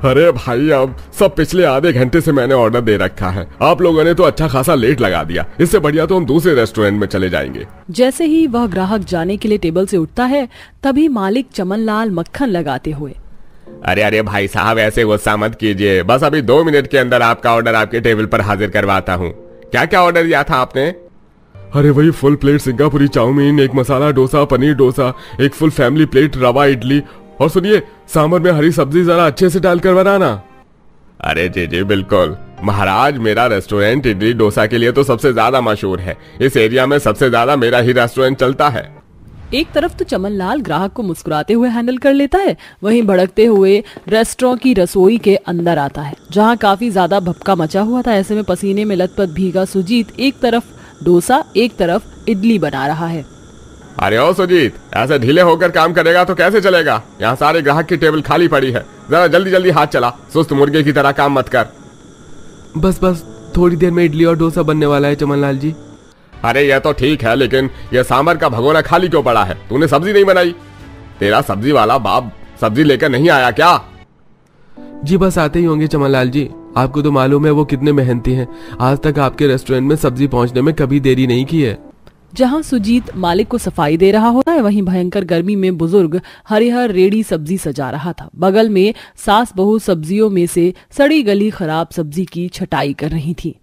अरे भाई, अब सब पिछले आधे घंटे से मैंने ऑर्डर दे रखा है। आप लोगों ने तो अच्छा खासा लेट लगा दिया। इससे बढ़िया तो हम दूसरे रेस्टोरेंट में चले जाएंगे। जैसे ही वह ग्राहक जाने के लिए टेबल से उठता है, तभी मालिक चमनलाल मक्खन लगाते हुए, अरे अरे भाई साहब, ऐसे गुस्सा मत कीजिए। बस अभी 2 मिनट के अंदर आपका ऑर्डर आपके टेबल पर हाजिर करवाता हूँ। क्या क्या ऑर्डर दिया था आपने? अरे वही फुल प्लेट सिंगापुरी चाउमीन, एक मसाला डोसा, पनीर डोसा, एक फुल फैमिली प्लेट रवा इडली, और सुनिए सांभर में हरी सब्जी जरा अच्छे से डालकर बनाना। अरे जी जी बिल्कुल महाराज, मेरा रेस्टोरेंट इडली डोसा के लिए तो सबसे ज्यादा मशहूर है। इस एरिया में सबसे ज्यादा मेरा ही रेस्टोरेंट चलता है। एक तरफ तो चमनलाल ग्राहक को मुस्कुराते हुए हैंडल कर लेता है, वहीं भड़कते हुए रेस्टोरेंट की रसोई के अंदर आता है, जहां काफी ज्यादा भपका मचा हुआ था। ऐसे में पसीने में लथपथ भीगा सुजीत एक तरफ डोसा, एक तरफ इडली बना रहा है। अरे ओ सुजीत, ऐसे ढीले होकर काम करेगा तो कैसे चलेगा? यहाँ सारे ग्राहक की टेबल खाली पड़ी है। जरा जल्दी जल्दी हाथ चला, सुस्त मुर्गे की तरह काम मत कर। बस बस थोड़ी देर में इडली और डोसा बनने वाला है चमनलाल जी। अरे यह तो ठीक है, लेकिन यह सांभर का भगोना खाली क्यों पड़ा है? तूने सब्जी नहीं बनाई? तेरा सब्जी वाला बाप सब्जी लेकर नहीं आया क्या? जी बस आते ही होंगे चमनलाल जी। आपको तो मालूम है वो कितने मेहनती हैं। आज तक आपके रेस्टोरेंट में सब्जी पहुंचने में कभी देरी नहीं की है। जहां सुजीत मालिक को सफाई दे रहा होता है, वहीं भयंकर गर्मी में बुजुर्ग हरिहर रेडी सब्जी सजा रहा था। बगल में सास बहू सब्जियों में से सड़ी गली खराब सब्जी की छटाई कर रही थी।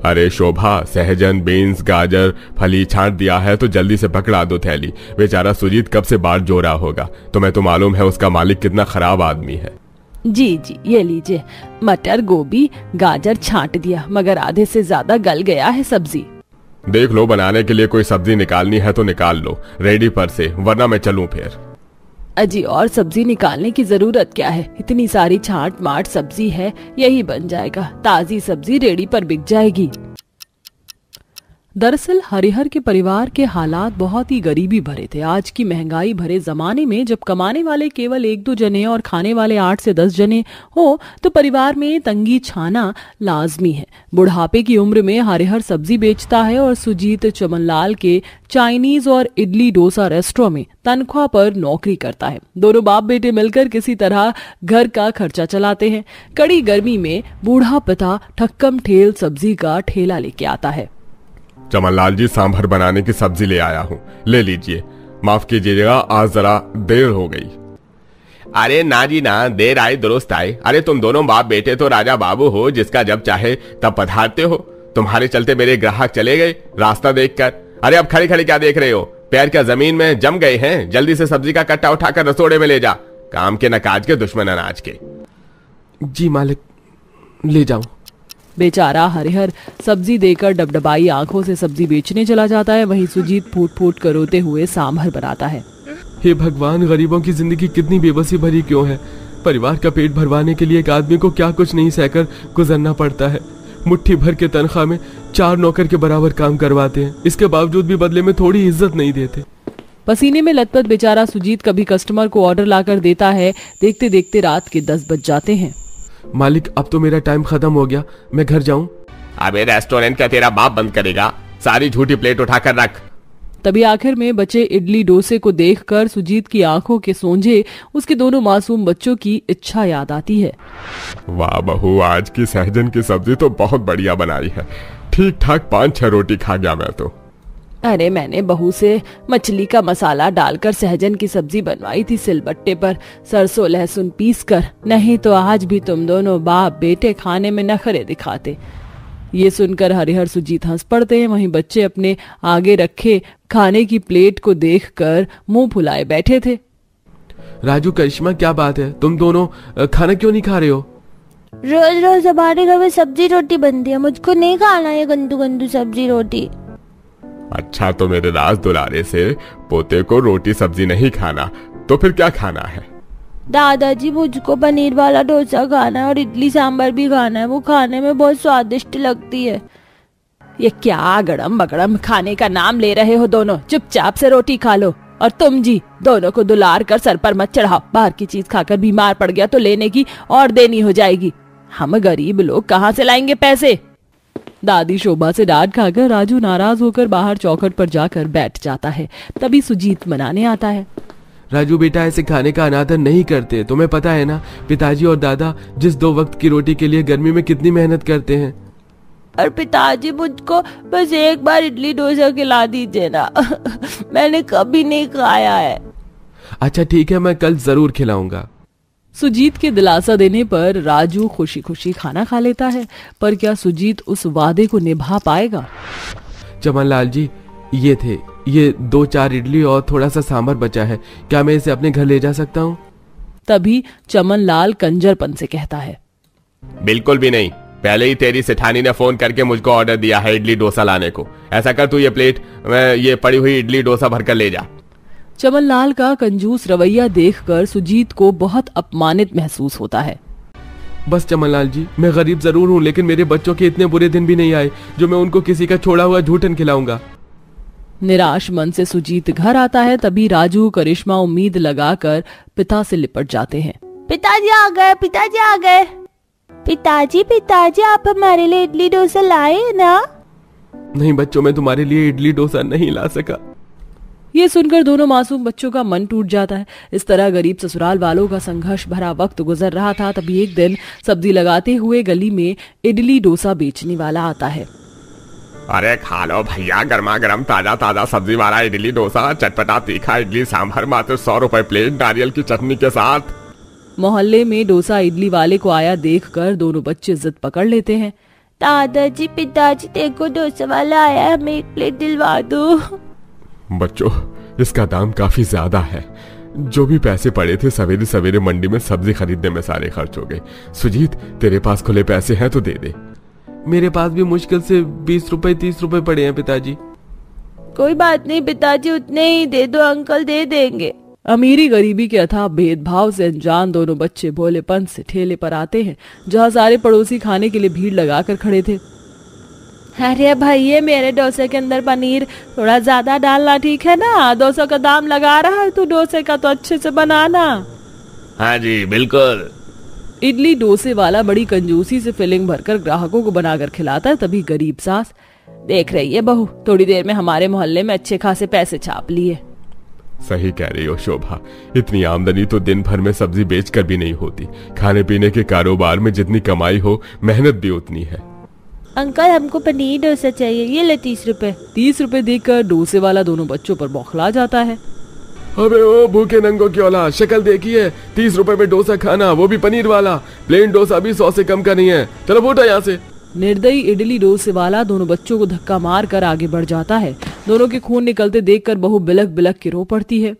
अरे शोभा, सहजन, बीन्स, गाजर, फली छांट दिया है तो जल्दी से पकड़ा दो थैली। बेचारा सुजीत कब से बाट जो रहा होगा। तुम्हें तो मालूम है उसका मालिक कितना खराब आदमी है। जी जी ये लीजिए, मटर, गोभी, गाजर छांट दिया, मगर आधे से ज्यादा गल गया है सब्जी। देख लो, बनाने के लिए कोई सब्जी निकालनी है तो निकाल लो रेडी पर से, वरना मैं चलूं फिर। अजी और सब्जी निकालने की जरूरत क्या है? इतनी सारी छांट माट सब्जी है, यही बन जाएगा। ताजी सब्जी रेडी पर बिक जाएगी। दरअसल हरिहर के परिवार के हालात बहुत ही गरीबी भरे थे। आज की महंगाई भरे जमाने में जब कमाने वाले केवल 1-2 जने और खाने वाले 8 से 10 जने हो, तो परिवार में तंगी छाना लाजमी है। बुढ़ापे की उम्र में हरिहर सब्जी बेचता है और सुजीत चमनलाल के चाइनीज और इडली डोसा रेस्टोरेंट में तनख्वाह पर नौकरी करता है। दोनों बाप बेटे मिलकर किसी तरह घर का खर्चा चलाते हैं। कड़ी गर्मी में बूढ़ा पिता ठक्कम ठेल सब्जी का ठेला लेके आता है। चमनलाल जी, सांभर बनाने की सब्जी ले आया हूँ, ले लीजिए। माफ कीजिएगा, आज जरा देर हो गई। अरे ना जी ना, देर आए दुरुस्त आए। अरे तुम दोनों बाप बेटे तो राजा बाबू हो, जिसका जब चाहे तब पधारते हो। तुम्हारे चलते मेरे ग्राहक चले गए रास्ता देखकर। अरे अब खड़े खड़े क्या देख रहे हो? पैर क्या जमीन में जम गए हैं? जल्दी से सब्जी का कट्टा उठाकर रसोड़े में ले जा। काम के न काज के, दुश्मन अनाज के। जी मालिक, ले जाऊं। बेचारा हरिहर सब्जी देकर डबडबाई आंखों से सब्जी बेचने चला जाता है। वहीं सुजीत फूट फूट कर रोते हुए सांभर बनाता है। हे भगवान, गरीबों की जिंदगी कितनी बेबसी भरी क्यों है? परिवार का पेट भरवाने के लिए एक आदमी को क्या कुछ नहीं सहकर गुजरना पड़ता है। मुट्ठी भर के तनख्वाह में 4 नौकर के बराबर काम करवाते हैं, इसके बावजूद भी बदले में थोड़ी इज्जत नहीं देते। पसीने में लथपथ बेचारा सुजीत कभी कस्टमर को ऑर्डर लाकर देता है। देखते देखते रात के 10 बज जाते हैं। मालिक, अब तो मेरा टाइम खत्म हो गया, मैं घर जाऊं? अबे रेस्टोरेंट का तेरा बाप बंद करेगा। सारी झूठी प्लेट उठाकर रख। तभी आखिर में बचे इडली डोसे को देखकर सुजीत की आंखों के सोंझे उसके दोनों मासूम बच्चों की इच्छा याद आती है। वाह बहू, आज की सहजन की सब्जी तो बहुत बढ़िया बनाई है। ठीक ठाक 5-6 रोटी खा गया मैं तो। अरे मैंने बहू से मछली का मसाला डालकर सहजन की सब्जी बनवाई थी सिलबट्टे पर, सरसों लहसुन पीस कर। नहीं तो आज भी तुम दोनों बाप बेटे खाने में नखरे दिखाते। ये सुनकर हरिहर सुजीत हंस पड़ते हैं। वहीं बच्चे अपने आगे रखे खाने की प्लेट को देखकर मुंह फुलाए बैठे थे। राजू, करिश्मा, क्या बात है? तुम दोनों खाना क्यों नहीं खा रहे हो? रोज रोज हमारे घर में सब्जी रोटी बनती है, मुझको नहीं खाना ये गंदू गंदू सब्जी रोटी। अच्छा, तो मेरे राज दुलारे से पोते को रोटी सब्जी नहीं खाना, तो फिर क्या खाना है? दादाजी, मुझको पनीर वाला डोसा खाना है और इडली सांभर भी खाना है। वो खाने में बहुत स्वादिष्ट लगती है। ये क्या गड़म बगड़म खाने का नाम ले रहे हो दोनों? चुपचाप से रोटी खा लो। और तुम जी, दोनों को दुलार कर सर पर मत चढ़ाओ। बाहर की चीज खाकर बीमार पड़ गया तो लेने की और देनी हो जाएगी। हम गरीब लोग कहाँ से लाएंगे पैसे? दादी शोभा से डांट खाकर राजू नाराज होकर बाहर चौखट पर जाकर बैठ जाता है। तभी सुजीत मनाने आता है। राजू बेटा, ऐसे खाने का अनादर नहीं करते। तुम्हें पता है ना पिताजी और दादा जिस 2 वक्त की रोटी के लिए गर्मी में कितनी मेहनत करते हैं। और पिताजी मुझको बस एक बार इडली डोसा खिला दीजिए ना। मैंने कभी नहीं खाया है। अच्छा ठीक है, मैं कल जरूर खिलाऊंगा। सुजीत के दिलासा देने पर राजू खुशी खुशी खाना खा लेता है। पर क्या सुजीत उस वादे को निभा पाएगा? चमन लाल जी, ये 2-4 इडली और थोड़ा सा सांभर बचा है, क्या मैं इसे अपने घर ले जा सकता हूँ? तभी चमन लाल कंजरपन से कहता है, बिल्कुल भी नहीं। पहले ही तेरी सेठानी ने फोन करके मुझको ऑर्डर दिया है इडली डोसा लाने को। ऐसा कर, तू ये प्लेट में ये पड़ी हुई इडली डोसा भरकर ले जा। चमन लाल का कंजूस रवैया देखकर सुजीत को बहुत अपमानित महसूस होता है। बस चमन लाल जी, मैं गरीब जरूर हूँ, लेकिन मेरे बच्चों के इतने बुरे दिन भी नहीं आए जो मैं उनको किसी का छोड़ा हुआ झूठन खिलाऊंगा। निराश मन से सुजीत घर आता है। तभी राजू करिश्मा उम्मीद लगाकर पिता से लिपट जाते हैं। पिताजी आ गए, पिताजी आ गए। पिताजी आप हमारे लिए इडली डोसा लाए ना? नहीं बच्चों, मैं तुम्हारे लिए इडली डोसा नहीं ला सका। ये सुनकर दोनों मासूम बच्चों का मन टूट जाता है। इस तरह गरीब ससुराल वालों का संघर्ष भरा वक्त गुजर रहा था। तभी एक दिन सब्जी लगाते हुए गली में इडली डोसा बेचने वाला आता है। अरे खा लो भैया, गर्मा गर्म ताजा ताजा सब्जी वाला इडली डोसा, चटपटा तीखा इडली सांभर, मात्र 100 रुपए प्लेट, नारियल की चटनी के साथ। मोहल्ले में डोसा इडली वाले को आया देखकर दोनों बच्चे जिद पकड़ लेते हैं। दादाजी, पिताजी, देखो डोसा वाला आया है, हमें 1 प्लेट दिलवा दो। बच्चों, इसका दाम काफी ज्यादा है। जो भी पैसे पड़े थे सवेरे सवेरे मंडी में सब्जी खरीदने में सारे खर्च हो गए। सुजीत, तेरे पास खुले पैसे हैं तो दे दे। मेरे पास भी मुश्किल से 20 रुपए 30 रुपए पड़े हैं पिताजी। कोई बात नहीं पिताजी, उतने ही दे दो, अंकल दे देंगे। अमीरी गरीबी के अथाह भेदभाव से अनजान दोनों बच्चे भोलेपन से ठेले पर आते हैं, जहाँ सारे पड़ोसी खाने के लिए भीड़ लगाकर खड़े थे। अरे भैया, मेरे डोसे के अंदर पनीर थोड़ा ज्यादा डालना, ठीक है ना? 200 का दाम लगा रहा है तो डोसे का तो अच्छे से बनाना। हाँ जी बिल्कुल। इडली डोसे वाला बड़ी कंजूसी से फिलिंग भरकर ग्राहकों को बनाकर खिलाता है। तभी गरीब सास, देख रही है बहू, थोड़ी देर में हमारे मोहल्ले में अच्छे खासे पैसे छाप लिए। सही कह रही हो शोभा, इतनी आमदनी तो दिन भर में सब्जी बेचकर भी नहीं होती। खाने पीने के कारोबार में जितनी कमाई हो, मेहनत भी उतनी है। अंकल, हमको पनीर डोसा चाहिए, ये ले 30 रुपए। 30 रुपए देकर डोसे वाला दोनों बच्चों पर बौखला जाता है। अबे ओ भूखे नंगो की औलाद, शक्ल देखिए, 30 रुपए में डोसा खाना, वो भी पनीर वाला। प्लेन डोसा भी 100 से कम का नहीं है। चलो फूटा यहाँ से। निर्दयी इडली डोसे वाला दोनों बच्चों को धक्का मार कर आगे बढ़ जाता है। दोनों के खून निकलते देखकर बहू बिलक बिलक के रो पड़ती है।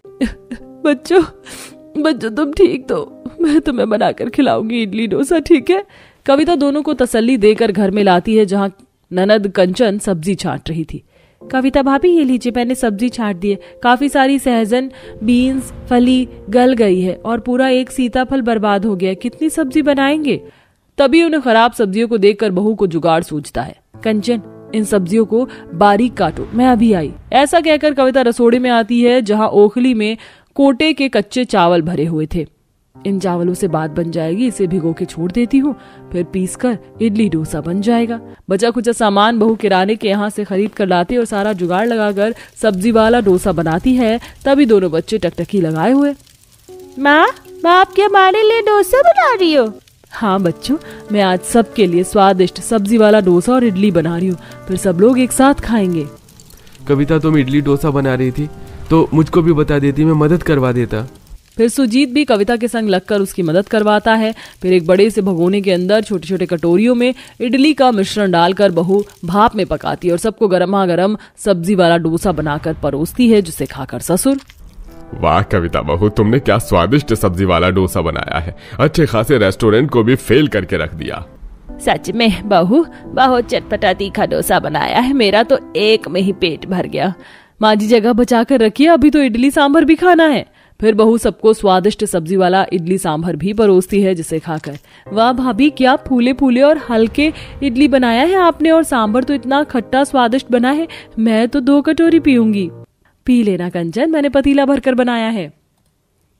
बच्चों तुम ठीक तो, मैं तुम्हें बनाकर खिलाऊंगी इडली डोसा, ठीक है? कविता दोनों को तसल्ली देकर घर में लाती है, जहाँ ननद कंचन सब्जी छांट रही थी। कविता भाभी, ये लीजिए, मैंने सब्जी छांट दी है। काफी सारी सहजन, बीन्स, फली गल गई है और पूरा एक सीताफल बर्बाद हो गया। कितनी सब्जी बनाएंगे? तभी उन्हें खराब सब्जियों को देखकर बहू को जुगाड़ सूझता है। कंचन, इन सब्जियों को बारीक काटो, मैं अभी आई। ऐसा कहकर कविता रसोड़े में आती है, जहाँ ओखली में कोटे के कच्चे चावल भरे हुए थे। इन चावलों से बात बन जाएगी, इसे भिगो के छोड़ देती हूँ, फिर पीसकर इडली डोसा बन जाएगा। बचा कुचा सामान बहू किराने के यहाँ से खरीद कर लाती और सारा जुगाड़ लगाकर सब्जी वाला डोसा बनाती है। तभी दोनों बच्चे टकटकी लगाए हुए। माँ, आप क्या हमारे लिए डोसा बना रही हो? हाँ बच्चों, मैं आज सबके लिए स्वादिष्ट सब्जी वाला डोसा और इडली बना रही हूँ, फिर सब लोग एक साथ खाएंगे। कविता, तुम इडली डोसा बना रही थी तो मुझको भी बता देती, मैं मदद करवा देता। फिर सुजीत भी कविता के संग लगकर उसकी मदद करवाता है। फिर एक बड़े से भगोने के अंदर छोटे छोटे कटोरियों में इडली का मिश्रण डालकर बहू भाप में पकाती है और सबको गर्मा गर्म सब्जी वाला डोसा बनाकर परोसती है, जिसे खाकर ससुर, वाह कविता बहू, तुमने क्या स्वादिष्ट सब्जी वाला डोसा बनाया है। अच्छे खासे रेस्टोरेंट को भी फेल करके रख दिया। सच में बहू, बहुत चटपटा तीखा डोसा बनाया है, मेरा तो एक में ही पेट भर गया। माँ जी जगह बचा कर रखिए, अभी तो इडली सांभर भी खाना है। फिर बहू सबको स्वादिष्ट सब्जी वाला इडली सांभर भी परोसती है, जिसे खाकर, वाह भाभी, क्या फूले फूले और हल्के इडली बनाया है आपने, और सांभर तो इतना खट्टा स्वादिष्ट बना है, मैं तो 2 कटोरी पीऊंगी। पी लेना कंचन, मैंने पतीला भरकर बनाया है।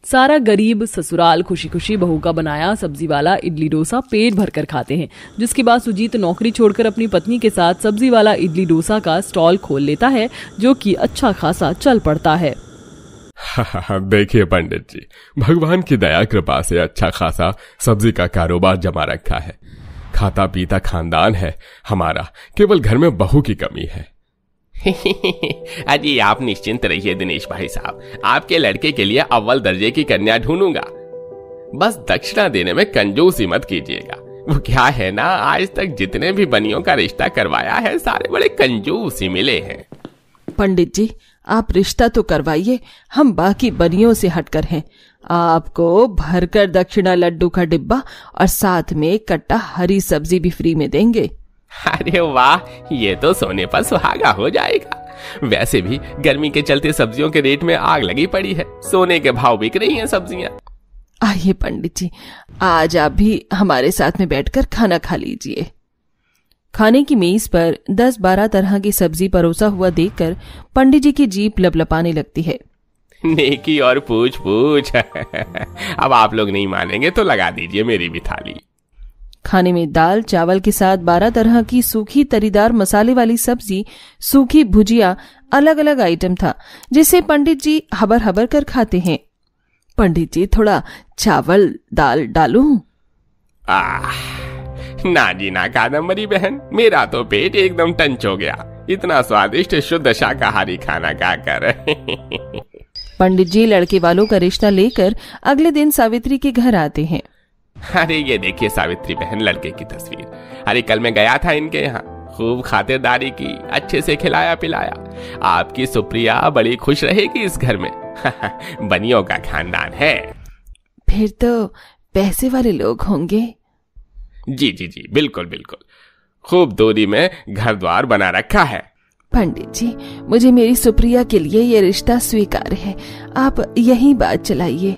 सारा गरीब ससुराल खुशी खुशी बहू का बनाया सब्जी वाला इडली डोसा पेट भरकर खाते हैं। जिसके बाद सुजीत नौकरी छोड़कर अपनी पत्नी के साथ सब्जी वाला इडली डोसा का स्टॉल खोल लेता है, जो कि अच्छा खासा चल पड़ता है। देखिए पंडित जी, भगवान की दया कृपा से अच्छा खासा सब्जी का कारोबार जमा रखा है। खाता पीता खानदान है हमारा, केवल घर में बहू की कमी है। अजी आप निश्चिंत रहिए दिनेश भाई साहब, आपके लड़के के लिए अव्वल दर्जे की कन्या ढूंढूंगा। बस दक्षिणा देने में कंजूसी मत कीजिएगा। वो क्या है ना, आज तक जितने भी बनियों का रिश्ता करवाया है सारे बड़े कंजूस ही मिले हैं। पंडित जी आप रिश्ता तो करवाइए, हम बाकी बनियों से हटकर हैं। आपको भरकर दक्षिणा लड्डू का डिब्बा और साथ में कट्टा हरी सब्जी भी फ्री में देंगे। अरे वाह, ये तो सोने पर सुहागा हो जाएगा। वैसे भी गर्मी के चलते सब्जियों के रेट में आग लगी पड़ी है, सोने के भाव बिक रही हैं सब्जियां। आइए पंडित जी, आज आप भी हमारे साथ में बैठकर खाना खा लीजिए। खाने की मेज पर 10-12 तरह की सब्जी परोसा हुआ देखकर पंडित जी की जीभ लपलपाने लगती है। नेकी और पूछ पूछ। अब आप लोग नहीं मानेंगे तो लगा दीजिए मेरी भी थाली। खाने में दाल चावल के साथ 12 तरह की सूखी तरीदार मसाले वाली सब्जी, सूखी भुजिया, अलग अलग आइटम था जिसे पंडित जी हबर हबर कर खाते हैं। पंडित जी थोड़ा चावल दाल डालूं? ना जी ना कादम्बरी बहन, मेरा तो पेट एकदम टंच हो गया इतना स्वादिष्ट शुद्ध शाकाहारी खाना खाकर। पंडित जी लड़के वालों का रिश्ता लेकर अगले दिन सावित्री के घर आते हैं। अरे ये देखिए सावित्री बहन लड़के की तस्वीर। अरे कल मैं गया था इनके यहाँ, खूब खातिरदारी की, अच्छे से खिलाया पिलाया। आपकी सुप्रिया बड़ी खुश रहेगी इस घर में। बनियों का खानदान है। फिर तो पैसे वाले लोग होंगे। जी जी जी बिल्कुल बिल्कुल, खूब दूरी में घर द्वार बना रखा है। पंडित जी मुझे मेरी सुप्रिया के लिए ये रिश्ता स्वीकार है, आप यही बात चलाइए।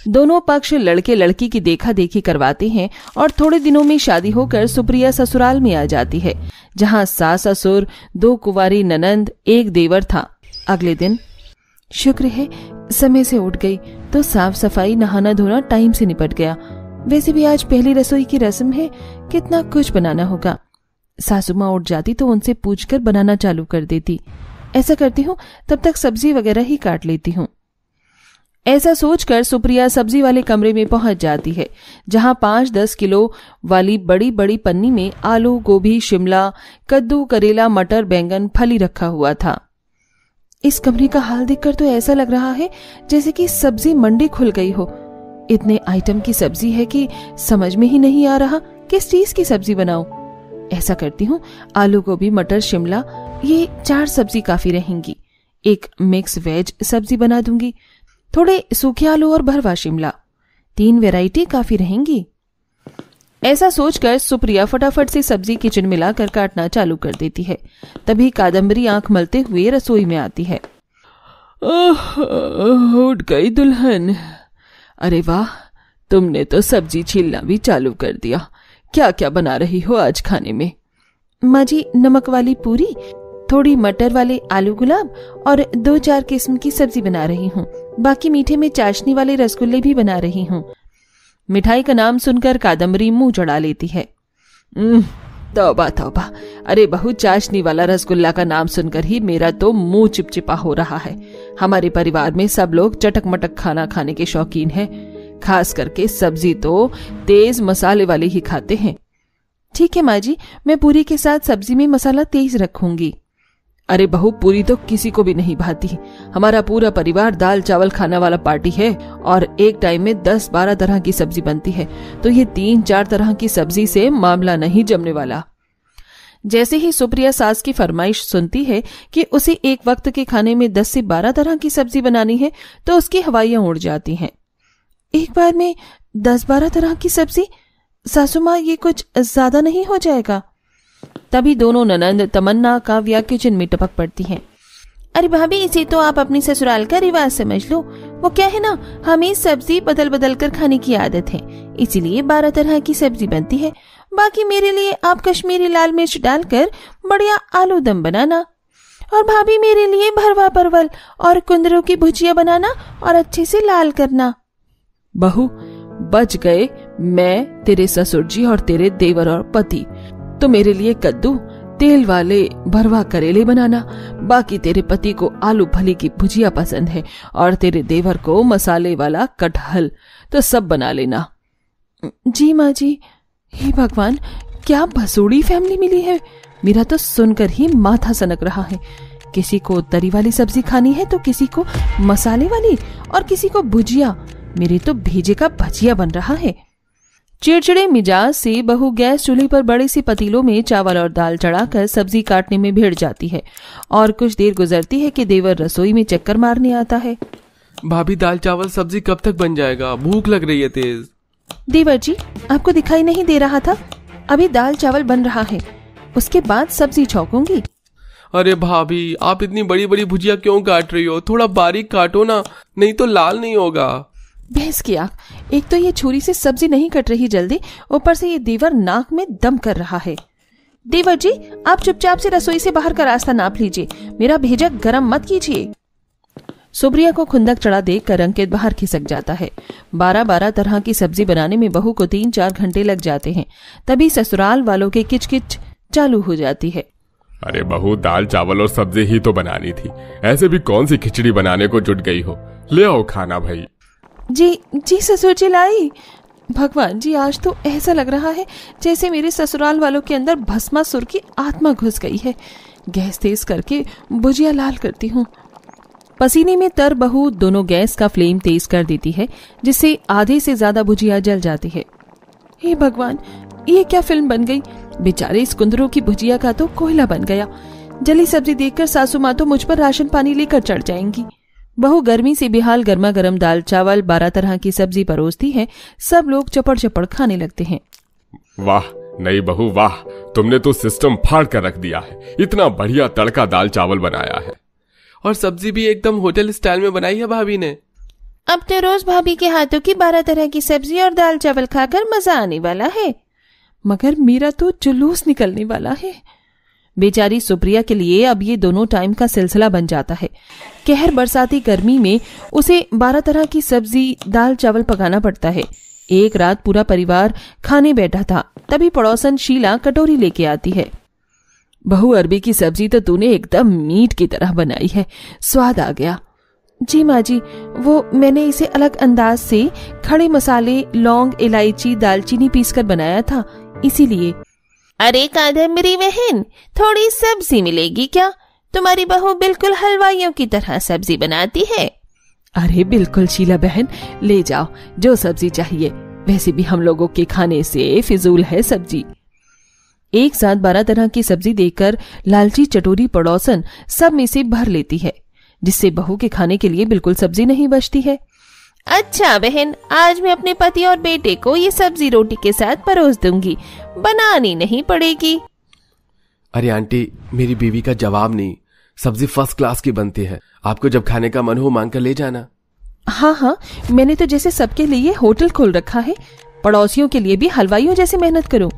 दोनों पक्ष लड़के लड़की की देखा देखी करवाते हैं और थोड़े दिनों में शादी होकर सुप्रिया ससुराल में आ जाती है, जहां सास ससुर, 2 कुंवारी ननंद, 1 देवर था। अगले दिन शुक्र है समय से उठ गई तो साफ सफाई नहाना धोना टाइम से निपट गया। वैसे भी आज पहली रसोई की रस्म है, कितना कुछ बनाना होगा। सासू माँ उठ जाती तो उनसे पूछकर बनाना चालू कर देती। ऐसा करती हूँ तब तक सब्जी वगैरह ही काट लेती हूँ। ऐसा सोचकर सुप्रिया सब्जी वाले कमरे में पहुंच जाती है, जहां 5-10 किलो वाली बड़ी बड़ी पन्नी में आलू, गोभी, शिमला, कद्दू, करेला, मटर, बैंगन, फली रखा हुआ था। इस कमरे का हाल देखकर तो ऐसा लग रहा है जैसे कि सब्जी मंडी खुल गई हो। इतने आइटम की सब्जी है कि समझ में ही नहीं आ रहा किस चीज की सब्जी बनाऊं। ऐसा करती हूँ, आलू, गोभी, मटर, शिमला, ये 4 सब्जी काफी रहेंगी। एक मिक्स वेज सब्जी बना दूंगी, थोड़े सूखे आलू और भरवा शिमला, 3 वैरायटी काफी रहेंगी। ऐसा सोचकर सुप्रिया फटाफट से सब्जी किचन में लाकर काटना चालू कर देती है। तभी कादम्बरी आंख मलते हुए रसोई में आती है। उठ गई दुल्हन। अरे वाह, तुमने तो सब्जी छीलना भी चालू कर दिया। क्या क्या बना रही हो आज खाने में? माँ जी नमक वाली पूरी, थोड़ी मटर वाले आलू गुलाब और 2-4 किस्म की सब्जी बना रही हूँ। बाकी मीठे में चाशनी वाले रसगुल्ले भी बना रही हूँ। मिठाई का नाम सुनकर कादम्बरी मुंह चढ़ा लेती है। तौबा तौबा, अरे बहू चाशनी वाला रसगुल्ला का नाम सुनकर ही मेरा तो मुंह चिपचिपा हो रहा है। हमारे परिवार में सब लोग चटक मटक खाना खाने के शौकीन हैं, खास करके सब्जी तो तेज मसाले वाली ही खाते हैं। ठीक है माँ जी, मैं पूरी के साथ सब्जी में मसाला तेज रखूंगी। अरे बहू पूरी तो किसी को भी नहीं भाती। हमारा पूरा परिवार दाल चावल खाना वाला पार्टी है और एक टाइम में 10-12 तरह की सब्जी बनती है, तो ये 3-4 तरह की सब्जी से मामला नहीं जमने वाला। जैसे ही सुप्रिया सास की फरमाइश सुनती है कि उसे एक वक्त के खाने में 10 से 12 तरह की सब्जी बनानी है, तो उसकी हवाइयां उड़ जाती हैं। एक बार में 10-12 तरह की सब्जी? सासू माँ ये कुछ ज्यादा नहीं हो जाएगा? तभी दोनों ननंद तमन्ना काव्या किचन में टपक पड़ती हैं। अरे भाभी, इसे तो आप अपनी ससुराल का रिवाज समझ लो। वो क्या है ना, हमें सब्जी बदल बदल कर खाने की आदत है, इसीलिए 12 तरह की सब्जी बनती है। बाकी मेरे लिए आप कश्मीरी लाल मिर्च डालकर बढ़िया आलू दम बनाना, और भाभी मेरे लिए भरवा परवल और कुंदरू की भुजिया बनाना और अच्छे से लाल करना। बहू बच गए मैं, तेरे ससुर जी और तेरे देवर और पति। तो मेरे लिए कद्दू, तेल वाले भरवा करेले बनाना। बाकी तेरे पति को आलू फली की भुजिया पसंद है और तेरे देवर को मसाले वाला कटहल, तो सब बना लेना। जी माँ जी। हे भगवान, क्या भसूड़ी फैमिली मिली है। मेरा तो सुनकर ही माथा सनक रहा है। किसी को तरी वाली सब्जी खानी है तो किसी को मसाले वाली और किसी को भुजिया। मेरे तो भेजे का भजिया बन रहा है। चिड़चिड़े मिजाज से बहू गैस चूल्हे पर बड़े से पतीलों में चावल और दाल चढ़ाकर सब्जी काटने में भिड़ जाती है और कुछ देर गुजरती है कि देवर रसोई में चक्कर मारने आता है। भाभी, दाल चावल सब्जी कब तक बन जाएगा? भूख लग रही है तेज। देवर जी, आपको दिखाई नहीं दे रहा था? अभी दाल चावल बन रहा है, उसके बाद सब्जी छौंकूंगी। अरे भाभी, आप इतनी बड़ी बड़ी भुजिया क्यों काट रही हो? थोड़ा बारीक काटो ना, नहीं तो लाल नहीं होगा। भैंस की आंख, एक तो ये छुरी से सब्जी नहीं कट रही जल्दी, ऊपर से ये देवर नाक में दम कर रहा है। देवर जी, आप चुपचाप से रसोई से बाहर का रास्ता नाप लीजिए, मेरा भेजा गरम मत कीजिए। सुप्रिया को खुंदक चढ़ा देखकर अंकित बाहर खिसक जाता है। 12-12 तरह की सब्जी बनाने में बहू को 3-4 घंटे लग जाते हैं। तभी ससुराल वालों के किचकिच चालू हो जाती है। अरे बहू, दाल चावल और सब्जी ही तो बनानी थी, ऐसे भी कौन सी खिचड़ी बनाने को जुट गई हो? ले आओ खाना भाई। जी जी ससुर जी लाई। भगवान जी, आज तो ऐसा लग रहा है जैसे मेरे ससुराल वालों के अंदर भस्मासुर की आत्मा घुस गई है। गैस तेज करके भुजिया लाल करती हूँ। पसीने में तर बहू दोनों गैस का फ्लेम तेज कर देती है, जिससे आधे से ज्यादा भुजिया जल जाती है। हे भगवान, ये क्या फिल्म बन गई। बेचारे इस कुंदरों की भुजिया का तो कोयला बन गया। जली सब्जी देखकर सासू माँ तो मुझ पर राशन पानी लेकर चढ़ जाएंगी। बहू गर्मी से बेहाल गर्मा गर्म दाल चावल 12 तरह की सब्जी परोसती है। सब लोग चपड़ चपड़ खाने लगते हैं। वाह नई बहू वाह, तुमने तो सिस्टम फाड़ कर रख दिया है। इतना बढ़िया तड़का दाल चावल बनाया है। और सब्जी भी एकदम होटल स्टाइल में बनाई है भाभी ने। अब तो रोज भाभी के हाथों की 12 तरह की सब्जी और दाल चावल खाकर मजा आने वाला है, मगर मेरा तो जुलूस निकलने वाला है। बेचारी सुप्रिया के लिए अब ये दोनों टाइम का सिलसिला बन जाता है। कहर बरसाती गर्मी में उसे 12 तरह की सब्जी दाल चावल पकाना पड़ता है। एक रात पूरा परिवार खाने बैठा था, तभी पड़ोसन शीला कटोरी लेके आती है। बहू, अरबी की सब्जी तो तूने एकदम मीट की तरह बनाई है, स्वाद आ गया। जी माँ जी, वो मैंने इसे अलग अंदाज से खड़े मसाले लौंग इलायची दालचीनी पीसकर बनाया था, इसीलिए। अरे कादम्बरी बहन, थोड़ी सब्जी मिलेगी क्या? तुम्हारी बहू बिल्कुल हलवाइयों की तरह सब्जी बनाती है। अरे बिल्कुल शीला बहन, ले जाओ जो सब्जी चाहिए। वैसे भी हम लोगों के खाने से फिजूल है सब्जी। एक साथ 12 तरह की सब्जी देखकर लालची चटोरी पड़ोसन सब में से भर लेती है, जिससे बहू के खाने के लिए बिल्कुल सब्जी नहीं बचती है। अच्छा बहन, आज मैं अपने पति और बेटे को ये सब्जी रोटी के साथ परोस दूंगी, बनानी नहीं पड़ेगी। अरे आंटी, मेरी बीवी का जवाब नहीं। सब्जी फर्स्ट क्लास की बनती है, आपको जब खाने का मन हो मांग कर ले जाना। हाँ हाँ, मैंने तो जैसे सबके लिए होटल खोल रखा है, पड़ोसियों के लिए भी हलवाइयों जैसे मेहनत करूं।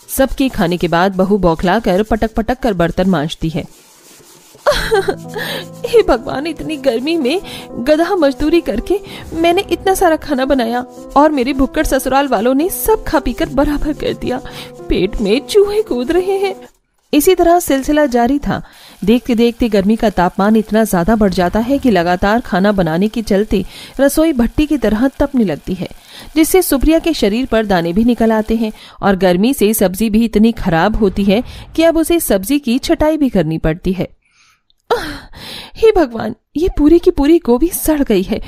सबके खाने के बाद बहू बौखला कर पटक पटक कर बर्तन मांजती है। हे भगवान, इतनी गर्मी में गधा मजदूरी करके मैंने इतना सारा खाना बनाया और मेरे भुक्कड़ ससुराल वालों ने सब खा पीकर बराबर कर दिया। पेट में चूहे कूद रहे हैं। इसी तरह सिलसिला जारी था। देखते देखते गर्मी का तापमान इतना ज्यादा बढ़ जाता है कि लगातार खाना बनाने के चलते रसोई भट्टी की तरह तपने लगती है, जिससे सुप्रिया के शरीर पर दाने भी निकल आते हैं और गर्मी से सब्जी भी इतनी खराब होती है कि अब उसे सब्जी की छटाई भी करनी पड़ती है। हे भगवान, ये पूरी की पूरी गोभी सड़ गई है।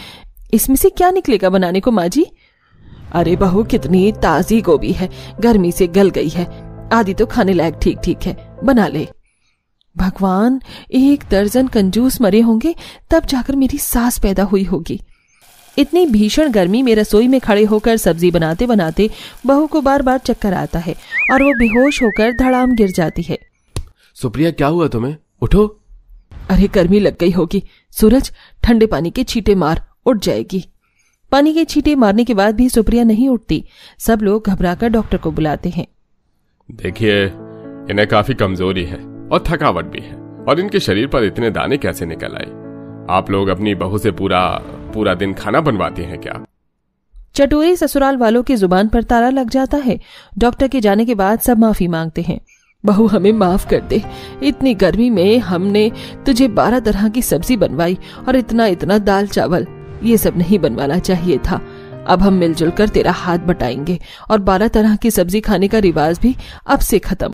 इसमें से क्या निकलेगा बनाने को माँ जी? अरे बहू, कितनी ताजी गोभी है, गर्मी से गल गई है। आदि तो खाने लायक ठीक ठीक है, बना ले। भगवान, 1 दर्जन कंजूस मरे होंगे तब जाकर मेरी सास पैदा हुई होगी। इतनी भीषण गर्मी में रसोई में खड़े होकर सब्जी बनाते बनाते बहू को बार बार चक्कर आता है और वो बेहोश होकर धड़ाम गिर जाती है। सुप्रिया, क्या हुआ तुम्हें? उठो। अरे गर्मी लग गई होगी। सूरज, ठंडे पानी के छींटे मार, उठ जाएगी। पानी के छींटे मारने के बाद भी सुप्रिया नहीं उठती। सब लोग घबराकर डॉक्टर को बुलाते हैं। देखिए, इन्हें काफी कमजोरी है और थकावट भी है, और इनके शरीर पर इतने दाने कैसे निकल आए? आप लोग अपनी बहू से पूरा दिन खाना बनवाते हैं क्या? चटोरी ससुराल वालों की जुबान पर ताला लग जाता है। डॉक्टर के जाने के बाद सब माफी मांगते हैं। बहू हमें माफ कर दे। इतनी गर्मी में हमने तुझे 12 तरह की सब्जी बनवाई और इतना इतना दाल चावल, ये सब नहीं बनवाना चाहिए था। अब हम मिलजुल कर तेरा हाथ बटाएंगे और 12 तरह की सब्जी खाने का रिवाज भी अब से खत्म